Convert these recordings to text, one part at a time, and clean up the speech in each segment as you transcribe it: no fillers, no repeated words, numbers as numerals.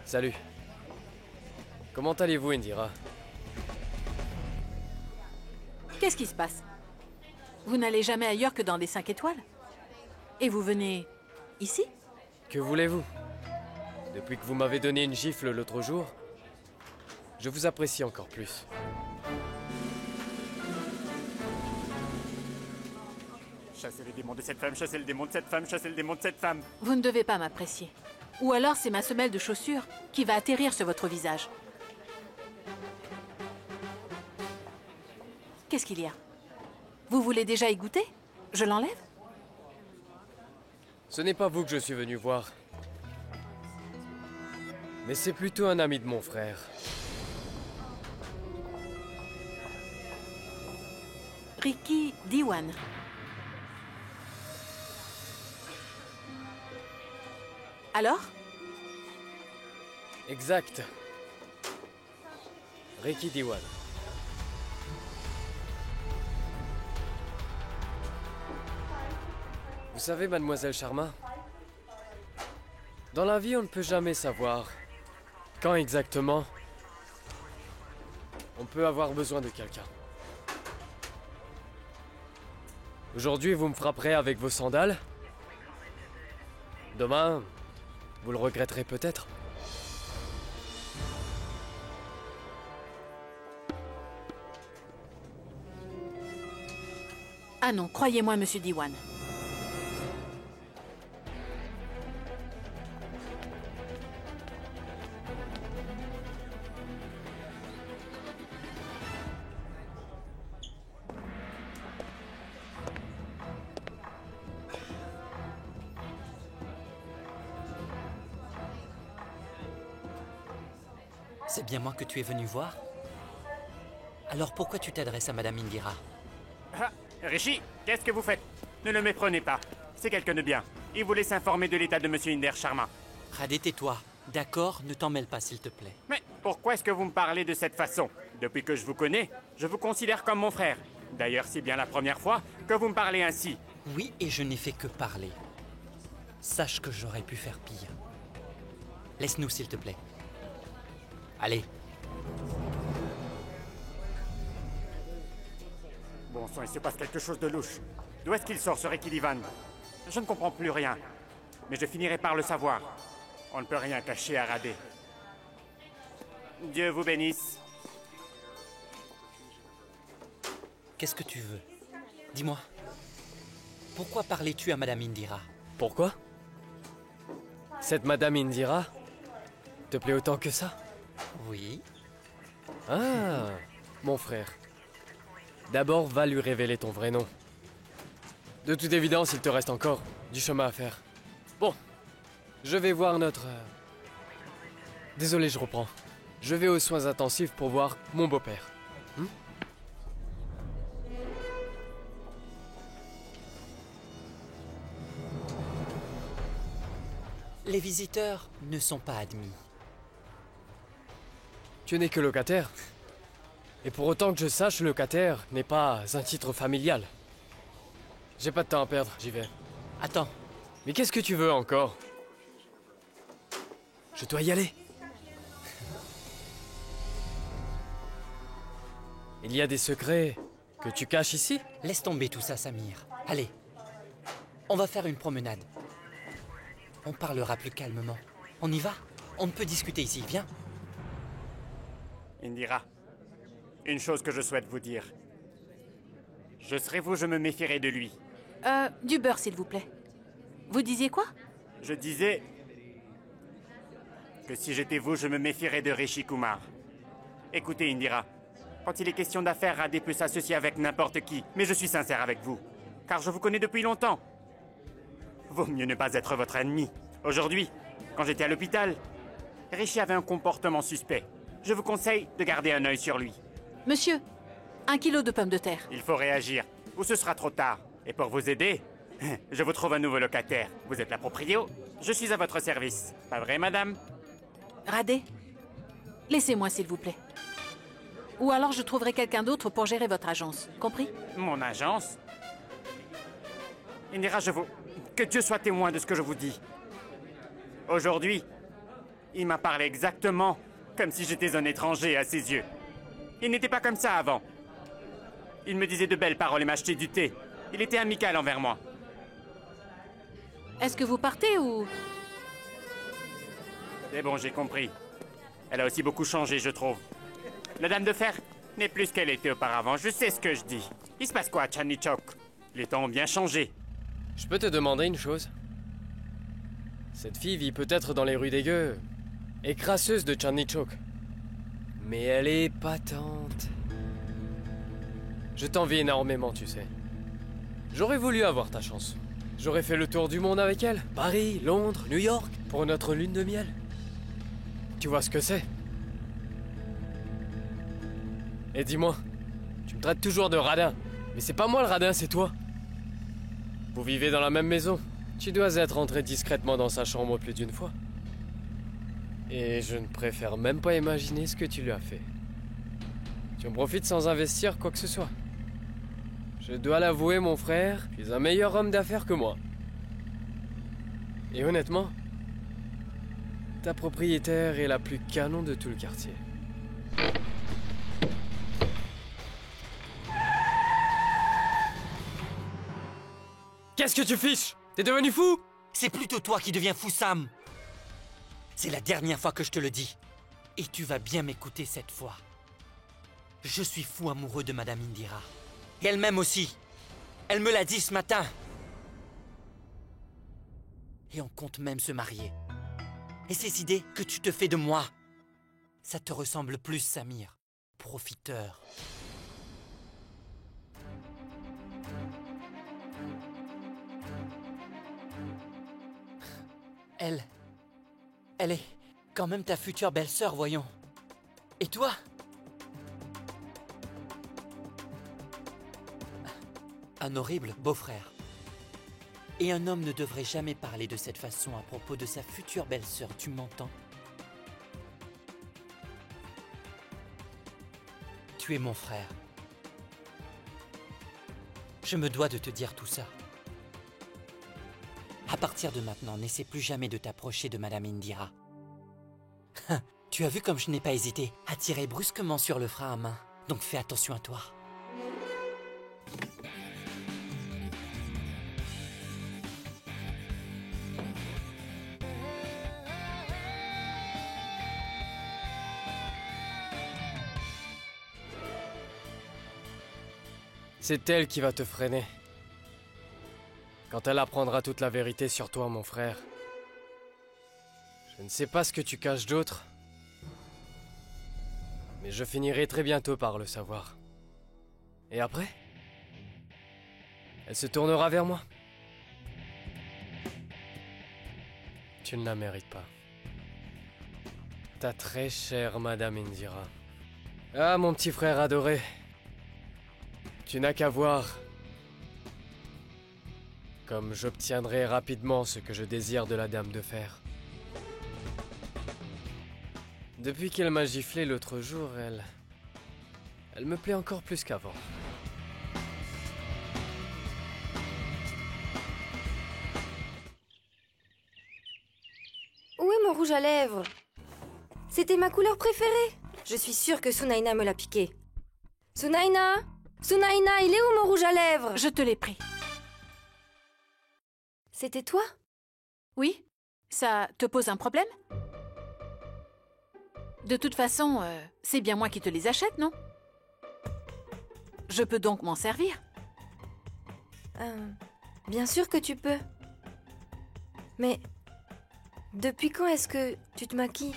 Salut. Comment allez-vous, Indira? Qu'est-ce qui se passe? Vous n'allez jamais ailleurs que dans des 5 étoiles? Et vous venez ici? Que voulez-vous? Depuis que vous m'avez donné une gifle l'autre jour, je vous apprécie encore plus. Chassez les démons de cette femme, chassez le démon de cette femme, chassez le démon de cette femme. Vous ne devez pas m'apprécier. Ou alors c'est ma semelle de chaussure qui va atterrir sur votre visage. Qu'est-ce qu'il y a? Vous voulez déjà y goûter? Je l'enlève? Ce n'est pas vous que je suis venu voir. Mais c'est plutôt un ami de mon frère. Ricky Diwan. Alors? Exact. Ricky Diwan. Vous savez, mademoiselle Sharma, dans la vie, on ne peut jamais savoir quand exactement on peut avoir besoin de quelqu'un. Aujourd'hui, vous me frapperez avec vos sandales. Demain, vous le regretterez peut-être. Ah non, croyez-moi, monsieur Diwan. C'est bien moi que tu es venu voir? Alors pourquoi tu t'adresses à Madame Indira? Ah, Rishi, qu'est-ce que vous faites? Ne le méprenez pas. C'est quelqu'un de bien. Il voulait s'informer de l'état de Monsieur Inder Sharma. Radhe, tais-toi. D'accord, ne t'en mêle pas, s'il te plaît. Mais pourquoi est-ce que vous me parlez de cette façon? Depuis que je vous connais, je vous considère comme mon frère. D'ailleurs, c'est bien la première fois que vous me parlez ainsi. Oui, et je n'ai fait que parler. Sache que j'aurais pu faire pire. Laisse-nous, s'il te plaît. Allez. Bon sang, il se passe quelque chose de louche. D'où est-ce qu'il sort, ce Ricky Diwan? Je ne comprends plus rien. Mais je finirai par le savoir. On ne peut rien cacher à Radhe. Dieu vous bénisse. Qu'est-ce que tu veux? Dis-moi. Pourquoi parlais-tu à Madame Indira? Pourquoi? Cette Madame Indira te plaît autant que ça? Oui. Ah, mon frère. D'abord, va lui révéler ton vrai nom. De toute évidence, il te reste encore du chemin à faire. Bon, je vais voir notre... Désolé, je reprends. Je vais aux soins intensifs pour voir mon beau-père. Les visiteurs ne sont pas admis. Tu n'es que locataire. Et pour autant que je sache, locataire n'est pas un titre familial. J'ai pas de temps à perdre, j'y vais. Attends. Mais qu'est-ce que tu veux encore? Je dois y aller. Il y a des secrets que tu caches ici? Laisse tomber tout ça, Samir. Allez. On va faire une promenade. On parlera plus calmement. On y va? On ne peut discuter ici, viens. Indira, une chose que je souhaite vous dire. Je serai vous, je me méfierai de lui. Du beurre, s'il vous plaît. Vous disiez quoi? Je disais que si j'étais vous, je me méfierais de Rishi Kumar. Écoutez, Indira, quand il est question d'affaires, Radhe peut s'associer avec n'importe qui, mais je suis sincère avec vous, car je vous connais depuis longtemps. Vaut mieux ne pas être votre ennemi. Aujourd'hui, quand j'étais à l'hôpital, Rishi avait un comportement suspect. Je vous conseille de garder un œil sur lui. Monsieur, 1 kilo de pommes de terre. Il faut réagir, ou ce sera trop tard. Et pour vous aider, je vous trouve un nouveau locataire. Vous êtes la proprio, je suis à votre service. Pas vrai, madame? Radhe, laissez-moi, s'il vous plaît. Ou alors je trouverai quelqu'un d'autre pour gérer votre agence. Compris? Mon agence? Indira, que Dieu soit témoin de ce que je vous dis. Aujourd'hui, Il m'a parlé exactement comme si j'étais un étranger à ses yeux. Il n'était pas comme ça avant. Il me disait de belles paroles et m'achetait du thé. Il était amical envers moi. Est-ce que vous partez ou... C'est bon, j'ai compris. Elle a aussi beaucoup changé, je trouve. La Dame de Fer n'est plus ce qu'elle était auparavant. Je sais ce que je dis. Il se passe quoi, Chanichok? Les temps ont bien changé. Je peux te demander une chose? Cette fille vit peut-être dans les rues des gueux et crasseuse de Chanichok. Mais elle est patente. Je t'envie énormément, tu sais. J'aurais voulu avoir ta chance. J'aurais fait le tour du monde avec elle. Paris, Londres, New York, pour notre lune de miel. Tu vois ce que c'est? Et dis-moi, tu me traites toujours de radin. Mais c'est pas moi le radin, c'est toi. Vous vivez dans la même maison. Tu dois être entré discrètement dans sa chambre plus d'une fois. Et je ne préfère même pas imaginer ce que tu lui as fait. Tu en profites sans investir quoi que ce soit. Je dois l'avouer, mon frère, tu es un meilleur homme d'affaires que moi. Et honnêtement, ta propriétaire est la plus canon de tout le quartier. Qu'est-ce que tu fiches? T'es devenu fou? C'est plutôt toi qui deviens fou, Sam. C'est la dernière fois que je te le dis. Et tu vas bien m'écouter cette fois. Je suis fou amoureux de Madame Indira. Et elle m'aime aussi. Elle me l'a dit ce matin. Et on compte même se marier. Et ces idées que tu te fais de moi, ça te ressemble plus, Samir. Profiteur. Elle est quand même ta future belle-sœur, voyons. Et toi? Un horrible beau-frère. Et un homme ne devrait jamais parler de cette façon à propos de sa future belle-sœur, tu m'entends? Tu es mon frère. Je me dois de te dire tout ça. À partir de maintenant, n'essaie plus jamais de t'approcher de Madame Indira. Tu as vu comme je n'ai pas hésité à tirer brusquement sur le frein à main. Donc fais attention à toi. C'est elle qui va te freiner. Quand elle apprendra toute la vérité sur toi, mon frère. Je ne sais pas ce que tu caches d'autre. Mais je finirai très bientôt par le savoir. Et après? Elle se tournera vers moi. Tu ne la mérites pas. Ta très chère Madame Indira. Ah, mon petit frère adoré. Tu n'as qu'à voir. Comme j'obtiendrai rapidement ce que je désire de la Dame de Fer. Depuis qu'elle m'a giflé l'autre jour, elle me plaît encore plus qu'avant. Où est mon rouge à lèvres? C'était ma couleur préférée. Je suis sûre que Sunaina me l'a piqué. Sunaina! Sunaina, il est où mon rouge à lèvres? Je te l'ai pris. C'était toi? Oui? Ça te pose un problème? De toute façon, c'est bien moi qui te les achète, non? Je peux donc m'en servir? Bien sûr que tu peux. Mais depuis quand est-ce que tu te maquilles?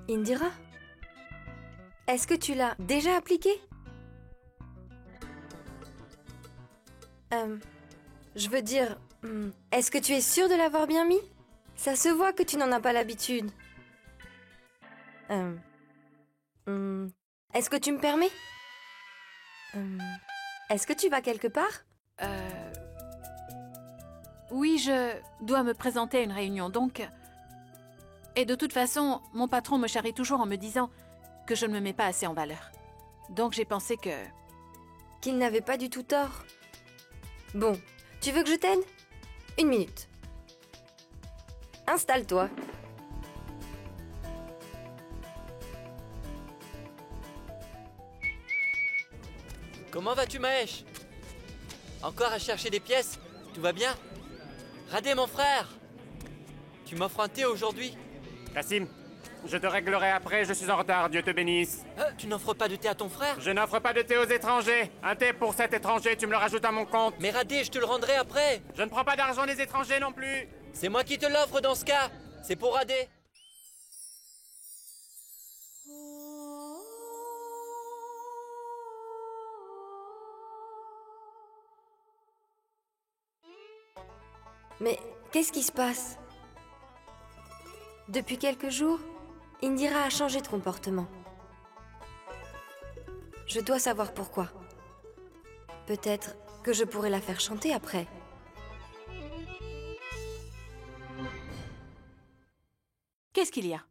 Indira? Est-ce que tu l'as déjà appliqué? Je veux dire, est-ce que tu es sûre de l'avoir bien mis? Ça se voit que tu n'en as pas l'habitude. Est-ce que tu me permets? Est-ce que tu vas quelque part? Oui, je dois me présenter à une réunion, donc... Et de toute façon, mon patron me charrie toujours en me disant que je ne me mets pas assez en valeur. Donc j'ai pensé que... Qu'il n'avait pas du tout tort. Bon, tu veux que je t'aide? 1 minute. Installe-toi. Comment vas-tu, Mahesh? Encore à chercher des pièces? Tout va bien? Radé, mon frère! Tu m'offres un thé aujourd'hui? Kassim, je te réglerai après, je suis en retard, Dieu te bénisse. Tu n'offres pas de thé à ton frère? Je n'offre pas de thé aux étrangers. Un thé pour 7 étrangers, tu me le rajoutes à mon compte. Mais Radé, je te le rendrai après! Je ne prends pas d'argent des étrangers non plus. C'est moi qui te l'offre dans ce cas! C'est pour Radé! Mais qu'est-ce qui se passe? Depuis quelques jours, Indira a changé de comportement. Je dois savoir pourquoi. Peut-être que je pourrais la faire chanter après. Qu'est-ce qu'il y a?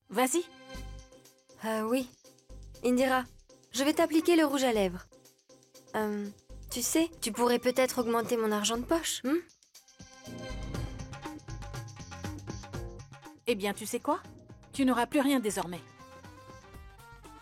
Vas-y. Ah oui. Indira, je vais t'appliquer le rouge à lèvres. Tu sais, tu pourrais peut-être augmenter mon argent de poche, Eh bien, tu sais quoi? Tu n'auras plus rien désormais.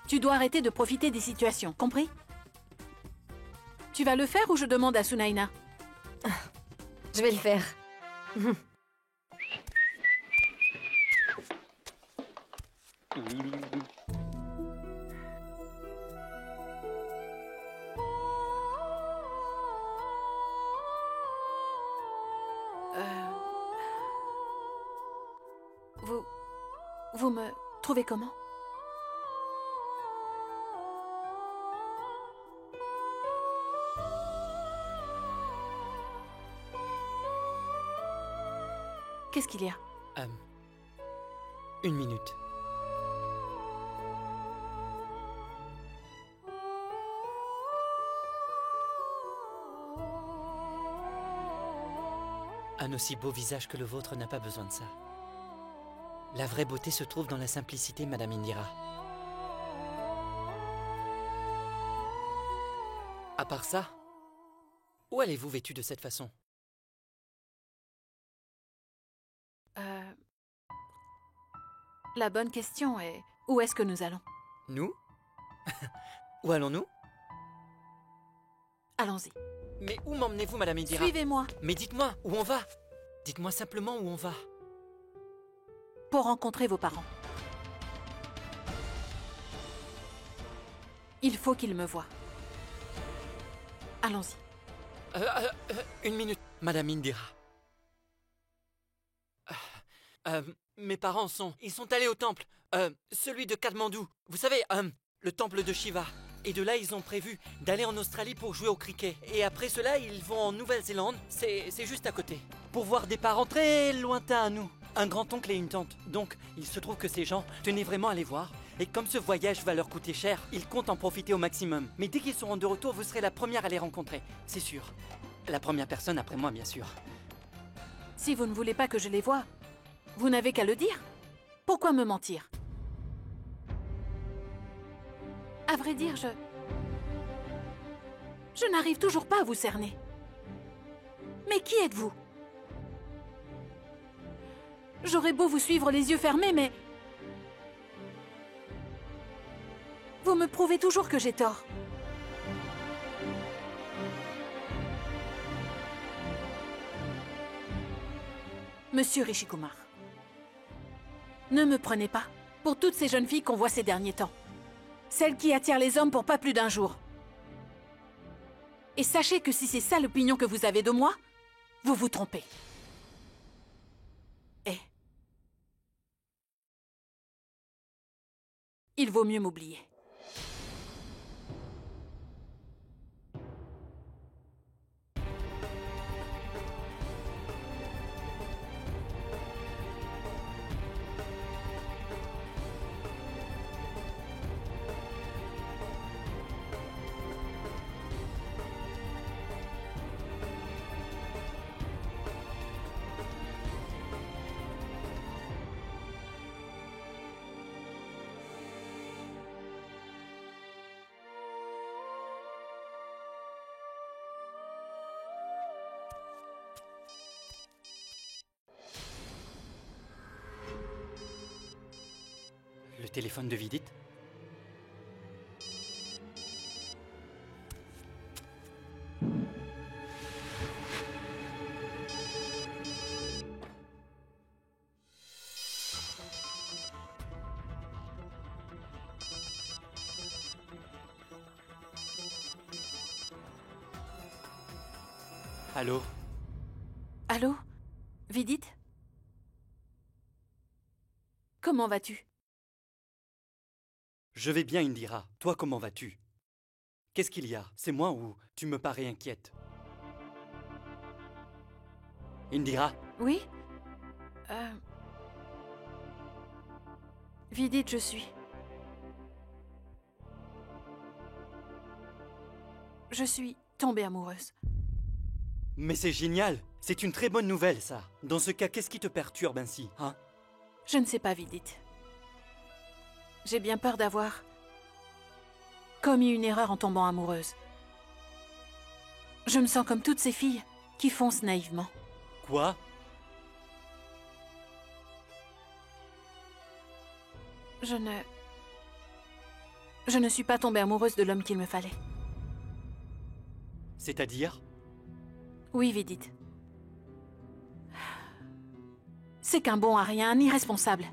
Tu dois arrêter de profiter des situations, compris? Tu vas le faire ou je demande à Sunaina? Je vais le faire. Vous me trouvez comment? Qu'est-ce qu'il y a? 1 minute. Un aussi beau visage que le vôtre n'a pas besoin de ça. La vraie beauté se trouve dans la simplicité, Madame Indira. À part ça, où allez-vous vêtue de cette façon? La bonne question est... Où est-ce que nous allons? Nous? Où allons-nous? Allons-y. Mais où m'emmenez-vous, Madame Indira? Suivez-moi. Mais dites-moi, où on va? Dites-moi simplement où on va. Pour rencontrer vos parents. Il faut qu'ils me voient. Allons-y. 1 minute, Madame Indira. Mes parents ils sont allés au temple. Celui de Katmandou. Vous savez, le temple de Shiva. Et de là, ils ont prévu d'aller en Australie pour jouer au cricket. Et après cela, ils vont en Nouvelle-Zélande. C'est juste à côté. Pour voir des parents très lointains à nous. Un grand-oncle et une tante. Donc, il se trouve que ces gens tenaient vraiment à les voir. Et comme ce voyage va leur coûter cher, ils comptent en profiter au maximum. Mais dès qu'ils seront de retour, vous serez la première à les rencontrer. C'est sûr. La première personne après moi, bien sûr. Si vous ne voulez pas que je les voie, vous n'avez qu'à le dire. Pourquoi me mentir? À vrai dire, je n'arrive toujours pas à vous cerner. Mais qui êtes-vous? J'aurais beau vous suivre les yeux fermés, mais... Vous me prouvez toujours que j'ai tort. Monsieur Rishikumar, ne me prenez pas pour toutes ces jeunes filles qu'on voit ces derniers temps. Celles qui attirent les hommes pour pas plus d'un jour. Et sachez que si c'est ça l'opinion que vous avez de moi, vous vous trompez. Et il vaut mieux m'oublier. Le téléphone de Vidit? Allô? Allô? Vidit? Comment vas-tu? Je vais bien, Indira. Toi, comment vas-tu? Qu'est-ce qu'il y a? C'est moi ou tu me parais inquiète? Indira? Oui? Vidit, je suis. Je suis tombée amoureuse. Mais c'est génial! C'est une très bonne nouvelle, ça. Dans ce cas, qu'est-ce qui te perturbe ainsi, hein? Je ne sais pas, Vidit. J'ai bien peur d'avoir commis une erreur en tombant amoureuse. Je me sens comme toutes ces filles qui foncent naïvement. Quoi? Je ne suis pas tombée amoureuse de l'homme qu'il me fallait. C'est-à-dire? Oui, Vidit. C'est qu'un bon à rien, un irresponsable.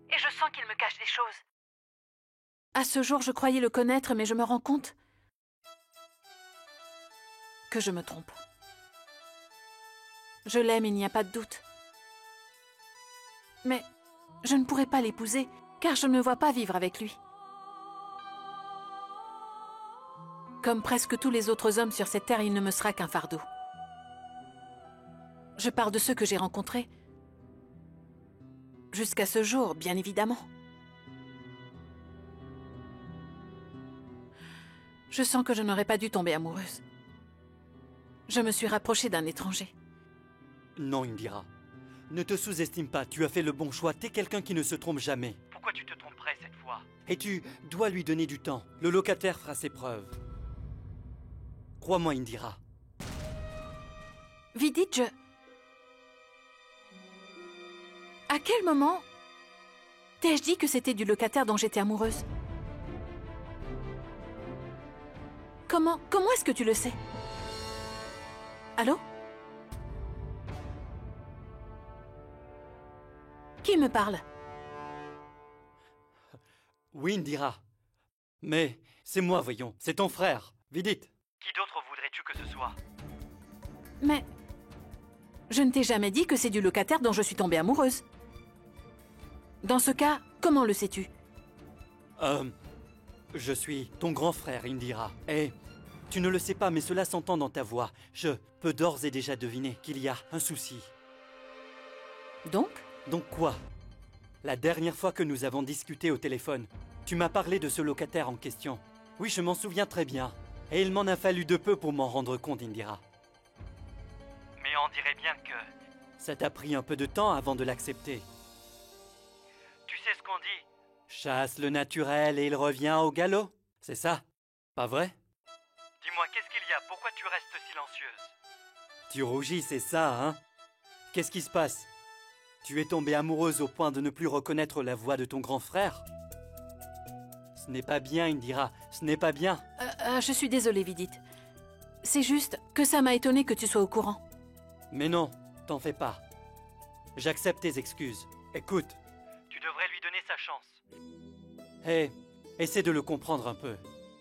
Et je sens qu'il me cache des choses. À ce jour, je croyais le connaître, mais je me rends compte que je me trompe. Je l'aime, il n'y a pas de doute. Mais je ne pourrai pas l'épouser, car je ne me vois pas vivre avec lui. Comme presque tous les autres hommes sur cette terre, il ne me sera qu'un fardeau. Je parle de ceux que j'ai rencontrés. Jusqu'à ce jour, bien évidemment. Je sens que je n'aurais pas dû tomber amoureuse. Je me suis rapprochée d'un étranger. Non, Indira. Ne te sous-estime pas, tu as fait le bon choix, t'es quelqu'un qui ne se trompe jamais. Pourquoi tu te tromperais cette fois? Et tu dois lui donner du temps. Le locataire fera ses preuves. Crois-moi, Indira. Vidit, À quel moment t'ai-je dit que c'était du locataire dont j'étais amoureuse? Comment est-ce que tu le sais? Allô? Qui me parle? Oui, Indira. Mais c'est moi, voyons. C'est ton frère, Vidit. Qui d'autre voudrais-tu que ce soit? Mais je ne t'ai jamais dit que c'est du locataire dont je suis tombée amoureuse. Dans ce cas, comment le sais-tu? Je suis ton grand frère, Indira. Et tu ne le sais pas, mais cela s'entend dans ta voix. Je peux d'ores et déjà deviner qu'il y a un souci. Donc? Donc quoi? La dernière fois que nous avons discuté au téléphone, tu m'as parlé de ce locataire en question. Oui, je m'en souviens très bien. Et il m'en a fallu de peu pour m'en rendre compte, Indira. Mais on dirait bien que ça t'a pris un peu de temps avant de l'accepter. Tu sais ce qu'on dit? Chasse le naturel et il revient au galop. C'est ça? Pas vrai? Dis-moi, qu'est-ce qu'il y a? Pourquoi tu restes silencieuse? Tu rougis, c'est ça, hein? Qu'est-ce qui se passe? Tu es tombée amoureuse au point de ne plus reconnaître la voix de ton grand frère? Ce n'est pas bien, Indira. Ce n'est pas bien. Je suis désolée, Vidit. C'est juste que ça m'a étonnée que tu sois au courant. Mais non, t'en fais pas. J'accepte tes excuses. Écoute. Tu devrais lui donner sa chance. Hé, essaie de le comprendre un peu.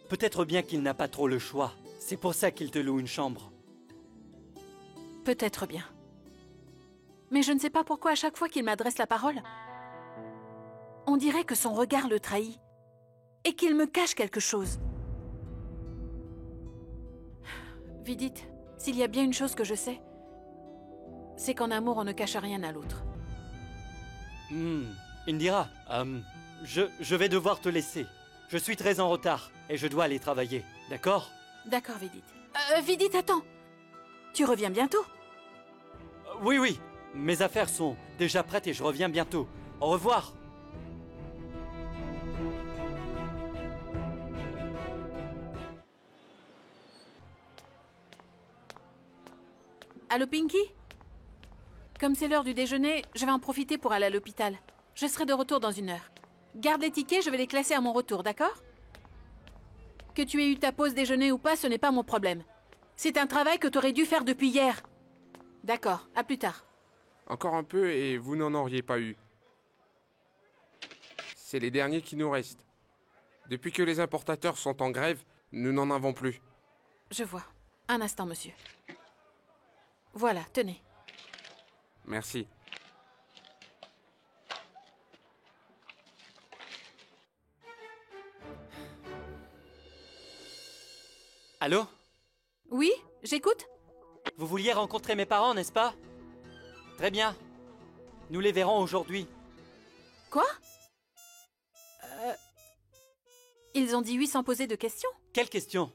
Peut-être bien qu'il n'a pas trop le choix. C'est pour ça qu'il te loue une chambre. Peut-être bien. Mais je ne sais pas pourquoi à chaque fois qu'il m'adresse la parole, on dirait que son regard le trahit et qu'il me cache quelque chose. Vidit, s'il y a bien une chose que je sais, c'est qu'en amour, on ne cache rien à l'autre. Indira, je vais devoir te laisser. Je suis très en retard et je dois aller travailler, d'accord? D'accord, Vidit. Vidit, attends. Tu reviens bientôt? Oui. Mes affaires sont déjà prêtes et je reviens bientôt. Au revoir. Allô, Pinky? Comme c'est l'heure du déjeuner, je vais en profiter pour aller à l'hôpital. Je serai de retour dans 1 heure. Garde les tickets, je vais les classer à mon retour, d'accord? Que tu aies eu ta pause déjeuner ou pas, ce n'est pas mon problème. C'est un travail que tu aurais dû faire depuis hier. D'accord, à plus tard. Encore un peu et vous n'en auriez pas eu. C'est les derniers qui nous restent. Depuis que les importateurs sont en grève, nous n'en avons plus. Je vois. Un instant, monsieur. Voilà, tenez. Merci. Allô? Oui, j'écoute? Vous vouliez rencontrer mes parents, n'est-ce pas? Très bien. Nous les verrons aujourd'hui. Quoi? Ils ont dit oui sans poser de questions? Quelle question?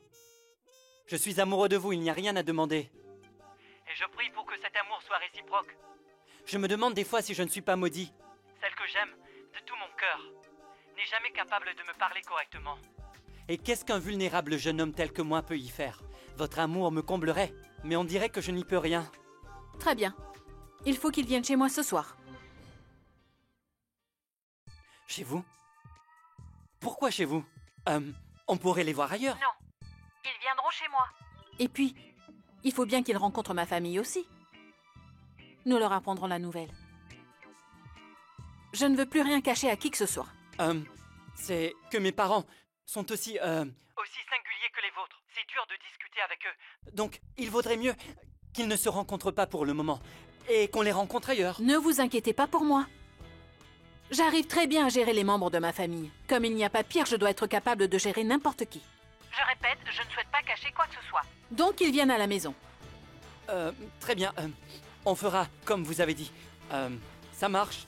Je suis amoureux de vous, il n'y a rien à demander. Et je prie pour que cet amour soit réciproque. Je me demande des fois si je ne suis pas maudit. Celle que j'aime, de tout mon cœur, n'est jamais capable de me parler correctement. Et qu'est-ce qu'un vulnérable jeune homme tel que moi peut y faire? Votre amour me comblerait, mais on dirait que je n'y peux rien. Très bien. Il faut qu'ils viennent chez moi ce soir. Chez vous? Pourquoi chez vous? On pourrait les voir ailleurs. Non. Ils viendront chez moi. Et puis, il faut bien qu'ils rencontrent ma famille aussi. Nous leur apprendrons la nouvelle. Je ne veux plus rien cacher à qui que ce soit. C'est que mes parents sont aussi singuliers que les vôtres. C'est dur de discuter avec eux. Donc, il vaudrait mieux qu'ils ne se rencontrent pas pour le moment et qu'on les rencontre ailleurs. Ne vous inquiétez pas pour moi. J'arrive très bien à gérer les membres de ma famille. Comme il n'y a pas pire, je dois être capable de gérer n'importe qui. Je répète, je ne souhaite pas cacher quoi que ce soit. Donc ils viennent à la maison. Très bien. On fera comme vous avez dit. Ça marche.